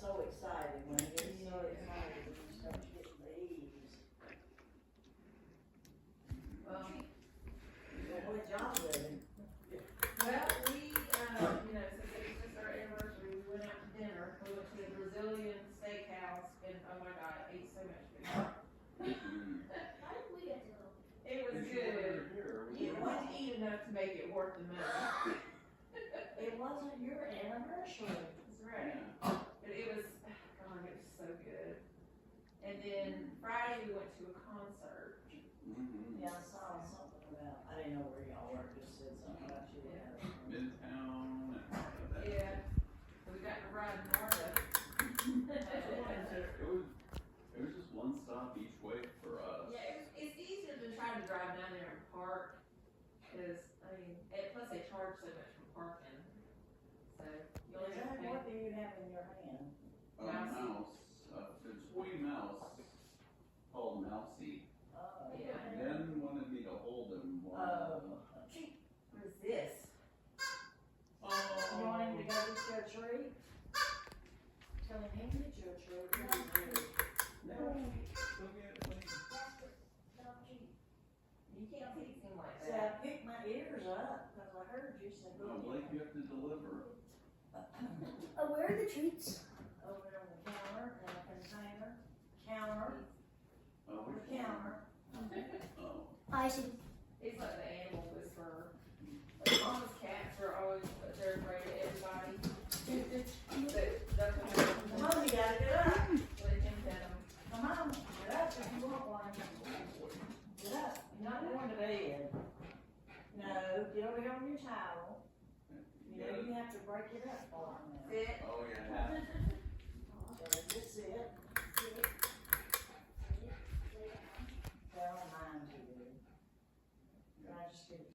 so excited when he gets so excited when he starts getting leaves. Well, What job living? well, we, you know, since it was just our anniversary, we went out to dinner. We went to the Brazilian steakhouse, and oh my God, I ate so much food. How did we get to go? It was good. You had to eat enough to make it worth the money. It wasn't your anniversary. That's right. But it was, God, it was so good. And then Friday we went to a concert. Yeah, I saw something about, I didn't know where y'all were, just said something about you. Midtown. Yeah. So we got to ride Marta. It was just one stop each way for us. Yeah, it's easier than trying to drive down there and park, because, I mean, and plus they charge so much for parking. So, you only have to pay. What do you have in your hand? A mouse, a toy mouse called Mousy. Oh. Yeah. Ben wanted me to hold him while. What is this? You want him to go get you a treat? Tell him he can get you a treat. No, go get it, please. You can't teach him like So I that. picked my ears up, cause I heard you say, No, Blake, you have to deliver. Oh, where are the treats? over on the counter, in a container, counter, Oh, on the counter. Oh. I see. It's like the animal whisperer. Mama's cats are always, they're afraid of everybody. That's what happens. Come on, you gotta get up. They can pet them. Come on, get up if you want one. Get up, you're not going to bed. No, get over here on your towel. You know, you have to break it up for him now. Sit. Oh, yeah.